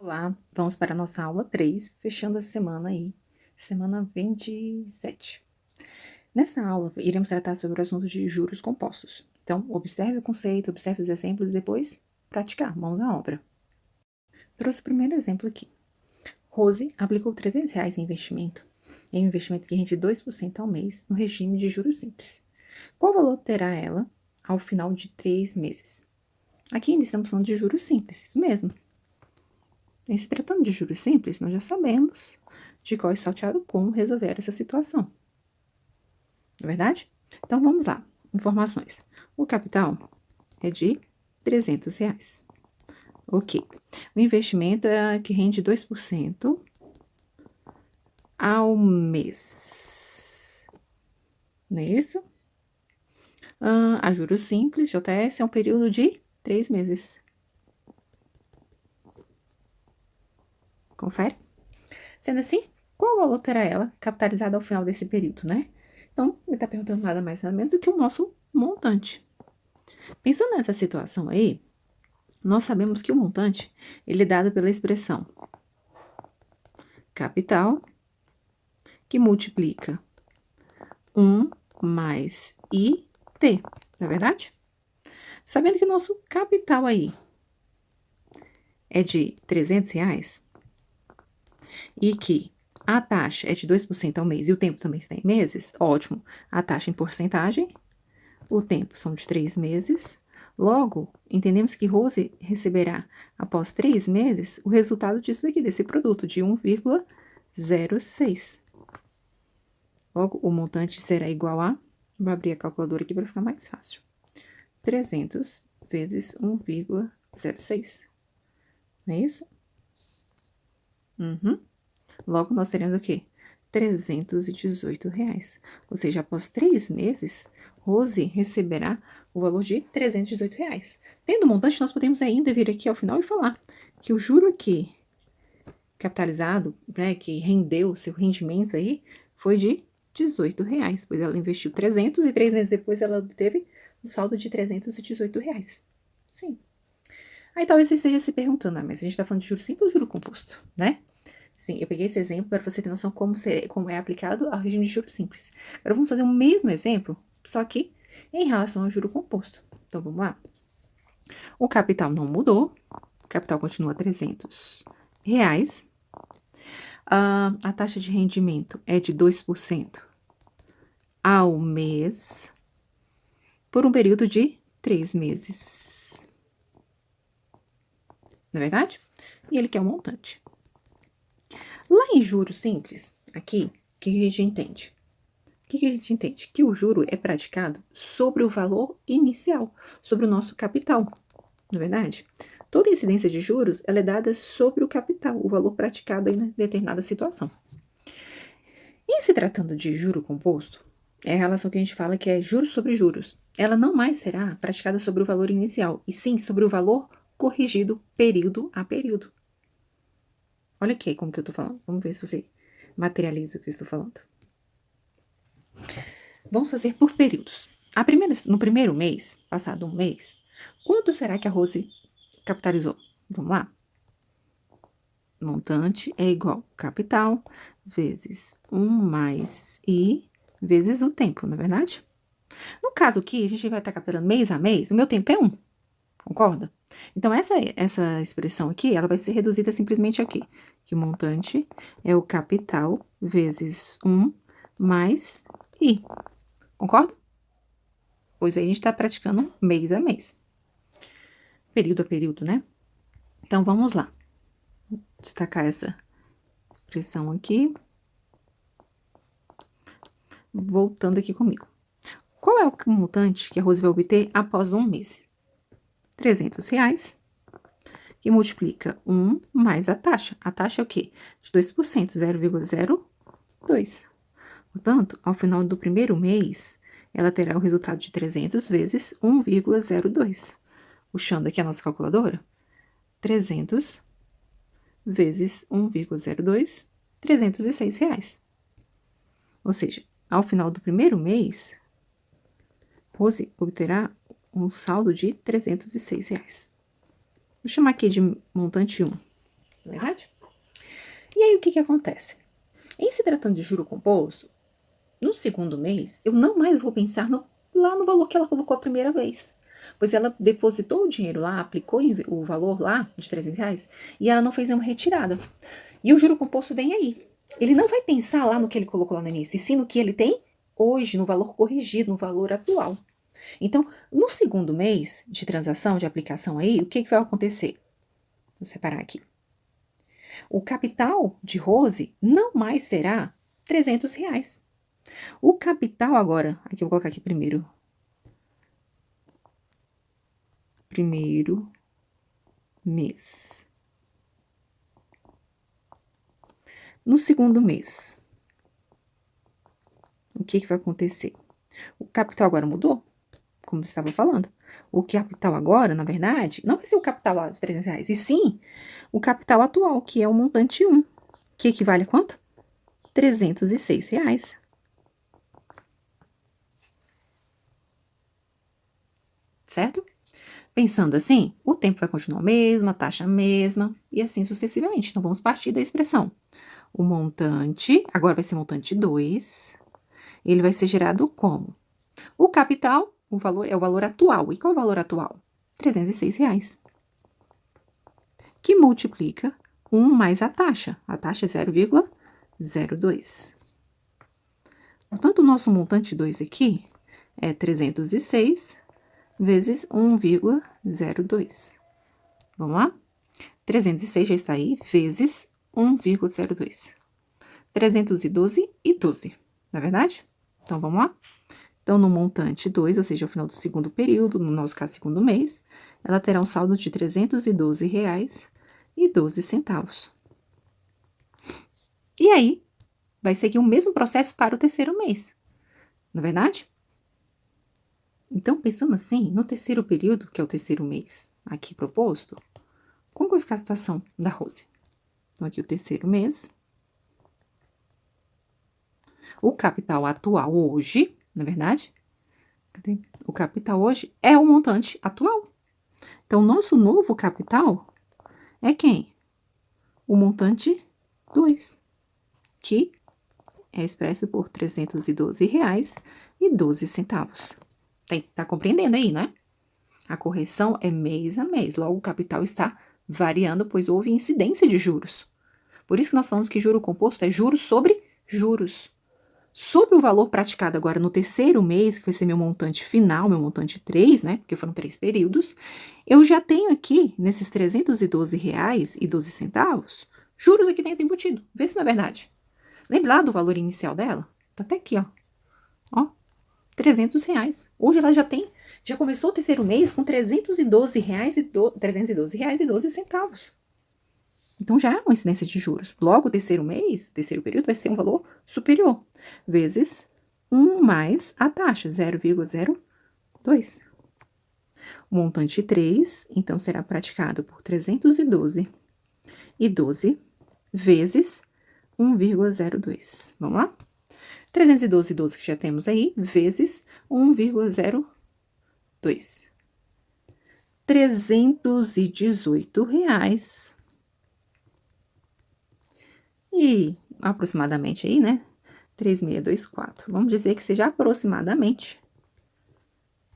Olá, vamos para a nossa aula 3, fechando a semana aí, semana 27. Nessa aula, iremos tratar sobre o assunto de juros compostos. Então, observe o conceito, observe os exemplos e depois praticar, mãos à obra. Trouxe o primeiro exemplo aqui. Rose aplicou R$ 300 em investimento, em um investimento que rende 2% ao mês no regime de juros simples. Qual valor terá ela ao final de 3 meses? Aqui ainda estamos falando de juros simples, isso mesmo. Em se tratando de juros simples, nós já sabemos de qual é salteado como resolver essa situação. Não é verdade? Então, vamos lá. Informações. O capital é de R$ 300. Ok. O investimento é que rende 2% ao mês. Não é isso? A juros simples, JS, é um período de 3 meses. Confere? Sendo assim, qual valor terá ela capitalizada ao final desse período, né? Então, ele está perguntando nada mais nada menos do que o nosso montante. Pensando nessa situação aí, nós sabemos que o montante, ele é dado pela expressão capital, que multiplica 1 mais IT, não é verdade? Sabendo que o nosso capital aí é de R$ 300 e que a taxa é de 2% ao mês e o tempo também está em meses, ótimo. A taxa em porcentagem, o tempo são de 3 meses. Logo, entendemos que Rose receberá, após 3 meses, o resultado disso aqui, desse produto, de 1,06. Logo, o montante será igual a... Vou abrir a calculadora aqui para ficar mais fácil. 300 vezes 1,06. Não é isso? Logo, nós teremos o quê? R$ 318. Ou seja, após 3 meses, Rose receberá o valor de R$ 318. Tendo o montante, nós podemos ainda vir aqui ao final e falar que o juro aqui capitalizado, né, que rendeu seu rendimento aí, foi de R$ 18, pois ela investiu 300 e 3 meses depois ela teve um saldo de R$ 318. Sim. Aí talvez você esteja se perguntando, mas a gente está falando de juro simples ou juro composto, né? Sim, eu peguei esse exemplo para você ter noção como é aplicado ao regime de juros simples. Agora vamos fazer o mesmo exemplo, só que em relação ao juro composto. Então vamos lá. O capital não mudou, o capital continua R$ 300. A taxa de rendimento é de 2% ao mês, por um período de 3 meses. Não é verdade? E ele quer um montante. Lá em juros simples, aqui, o que a gente entende? Que a gente entende? Que o juro é praticado sobre o valor inicial, sobre o nosso capital, não é verdade? Toda incidência de juros, ela é dada sobre o capital, o valor praticado em determinada situação. Em se tratando de juro composto, é a relação que a gente fala que é juros sobre juros. Ela não mais será praticada sobre o valor inicial, e sim sobre o valor corrigido período a período. Olha aqui como que eu estou falando. Vamos ver se você materializa o que eu estou falando. Vamos fazer por períodos. No primeiro mês, passado um mês, quanto será que a Rose capitalizou? Vamos lá. Montante é igual capital vezes 1 mais I vezes o tempo, não é verdade? No caso aqui, a gente vai estar capturando mês a mês, o meu tempo é 1, concorda? Então, essa expressão aqui, ela vai ser reduzida simplesmente aqui, que o montante é o capital vezes 1 mais I, concorda? Pois aí a gente está praticando mês a mês, período a período, né? Então, vamos lá. Vou destacar essa expressão aqui. Voltando aqui comigo. Qual é o montante que a Rose vai obter após um mês? R$ 300, que multiplica 1 mais a taxa. A taxa é o quê? De 2%, 0,02. Portanto, ao final do primeiro mês, ela terá o resultado de 300 vezes 1,02. Puxando aqui a nossa calculadora, 300 vezes 1,02, R$ 306. Ou seja, ao final do primeiro mês, Rose obterá um saldo de R$ 306. Vou chamar aqui de montante 1. não é verdade? E aí, o que acontece? Em se tratando de juro composto, no segundo mês, eu não mais vou pensar lá no valor que ela colocou a primeira vez. Pois ela depositou o dinheiro lá, aplicou o valor lá de R$ 300 e ela não fez nenhuma retirada. E o juro composto vem aí. Ele não vai pensar lá no que ele colocou lá no início, e sim no que ele tem hoje, no valor corrigido, no valor atual. Então, no segundo mês de transação, de aplicação aí, o que vai acontecer? Vou separar aqui. O capital de Rose não mais será R$ 300. O capital agora, aqui eu vou colocar aqui primeiro. Primeiro mês. No segundo mês, o que vai acontecer? O capital agora mudou, como eu estava falando. O capital agora, na verdade, não vai ser o capital lá dos R$ 300, e sim o capital atual, que é o montante 1, que equivale a quanto? R$ 306. Certo? Pensando assim, o tempo vai continuar o mesmo, a taxa a mesma, e assim sucessivamente. Então, vamos partir da expressão. O montante, agora vai ser montante 2, ele vai ser gerado como? O capital, o valor é o valor atual. E qual é o valor atual? R$ 306. Que multiplica 1 mais a taxa. A taxa é 0,02. Portanto, o nosso montante 2 aqui é 306 vezes 1,02. Vamos lá? 306 já está aí, vezes 1,02. 312 e 12, não é verdade? Então, vamos lá? Então, no montante 2, ou seja, ao final do segundo período, no nosso caso, segundo mês, ela terá um saldo de R$ 312,12. E aí, vai seguir o mesmo processo para o terceiro mês, não é verdade? Então, pensando assim, no terceiro período, que é o terceiro mês aqui proposto, como vai ficar a situação da Rose? Então, aqui o terceiro mês. O capital atual hoje, na verdade, o capital hoje é o montante atual. Então, nosso novo capital é quem? O montante 2, que é expresso por R$ 312,12. Tá compreendendo aí, né? A correção é mês a mês, logo o capital está variando, pois houve incidência de juros. Por isso que nós falamos que juro composto é juros sobre juros. Sobre o valor praticado agora no terceiro mês, que vai ser meu montante final, meu montante 3, né? Porque foram 3 períodos, eu já tenho aqui, nesses R$ 312,12, juros aqui dentro embutido. Vê se não é verdade. Lembra lá do valor inicial dela? Tá até aqui, ó. Ó, R$ 300. Hoje ela já começou o terceiro mês com R$ 312,12. Então, já é uma incidência de juros. Logo, o terceiro mês, terceiro período, vai ser um valor superior, vezes 1 mais a taxa, 0,02. O montante 3, então, será praticado por 312,12 vezes 1,02. Vamos lá? 312,12 que já temos aí, vezes 1,02. R$ 318,00. E aproximadamente aí, né? 3,624. Vamos dizer que seja aproximadamente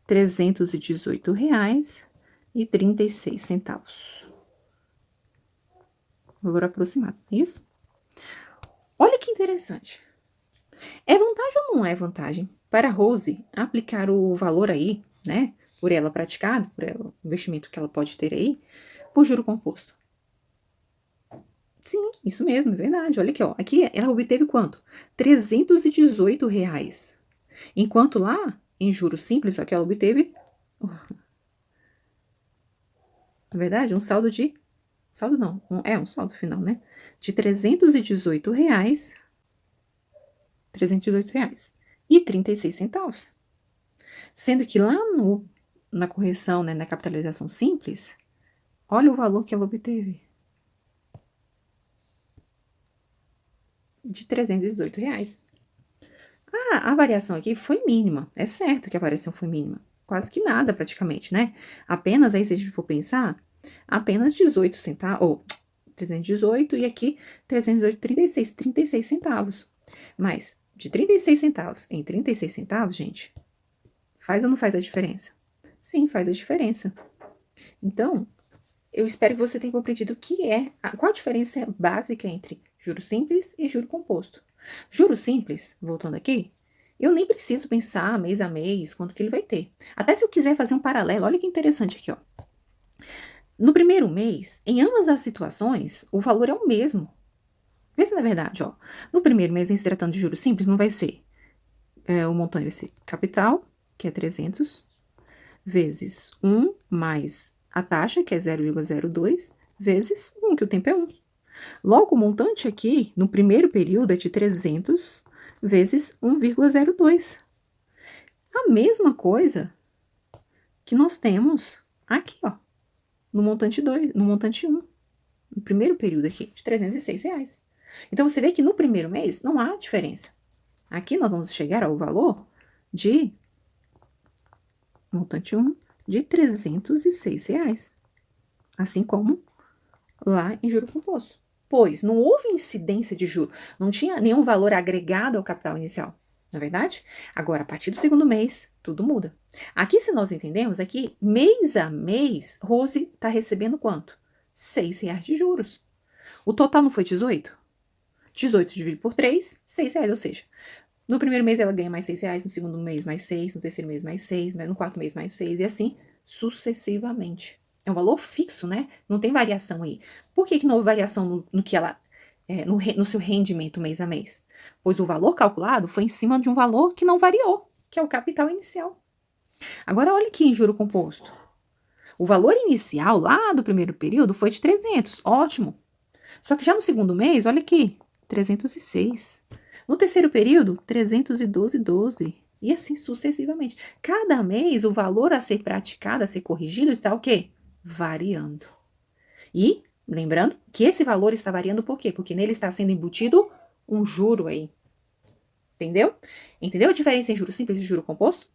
R$ 318,36. Valor aproximado, isso? Olha que interessante. É vantagem ou não é vantagem para a Rose aplicar o valor aí, né? Por ela praticado, por ela, o investimento que ela pode ter aí, por juro composto? Sim, isso mesmo, é verdade. Olha aqui, ó. Aqui ela obteve quanto? R$ 318. Enquanto lá, em juros simples, só que ela obteve, na verdade, um saldo de... Saldo não, um saldo final, né? De R$ 318,00. R$ 318,36. Sendo que lá na correção, né, na capitalização simples, olha o valor que ela obteve. De R$ 318,00. A variação aqui foi mínima. É certo que a variação foi mínima. Quase que nada, praticamente, né? Apenas, aí, se a gente for pensar, apenas 18 centavos, ou 318 e aqui 318,36, 36 centavos. Mas de 36 centavos em 36 centavos, gente, faz ou não faz a diferença? Sim, faz a diferença. Então, eu espero que você tenha compreendido qual a diferença básica entre juro simples e juro composto. Juro simples, voltando aqui, eu nem preciso pensar mês a mês quanto que ele vai ter. Até se eu quiser fazer um paralelo, olha que interessante aqui, ó. No primeiro mês, em ambas as situações, o valor é o mesmo. Vê se não é verdade, ó. No primeiro mês, em se tratando de juros simples, não vai ser, o montante vai ser capital, que é 300, vezes 1 mais a taxa, que é 0,02, vezes 1, que o tempo é 1. Logo, o montante aqui, no primeiro período, é de 300 vezes 1,02. A mesma coisa que nós temos aqui, ó, no montante 2, no montante 1, no primeiro período aqui, de R$ 306. Então, você vê que no primeiro mês não há diferença. Aqui nós vamos chegar ao valor de montante 1 de R$ 306. Assim como lá em juro composto. Pois não houve incidência de juro, não tinha nenhum valor agregado ao capital inicial, não é verdade? Agora, a partir do segundo mês, tudo muda. Aqui, se nós entendemos, aqui, mês a mês, Rose está recebendo quanto? R$ 6 de juros. O total não foi 18? 18 dividido por 3, R$ 6, ou seja, no primeiro mês ela ganha mais R$ 6, no segundo mês mais 6, no terceiro mês mais 6, no quarto mês mais 6, e assim sucessivamente. É um valor fixo, né? Não tem variação aí. Por que não houve variação no que ela, no seu rendimento mês a mês? Pois o valor calculado foi em cima de um valor que não variou, que é o capital inicial. Agora, olha aqui em juro composto. O valor inicial lá do primeiro período foi de 300, ótimo. Só que já no segundo mês, olha aqui, 306. No terceiro período, 312,12. E assim sucessivamente. Cada mês, o valor a ser praticado, a ser corrigido, está o quê? Variando. E, lembrando, que esse valor está variando por quê? Porque nele está sendo embutido um juro aí. Entendeu? Entendeu a diferença em juro simples e juro composto?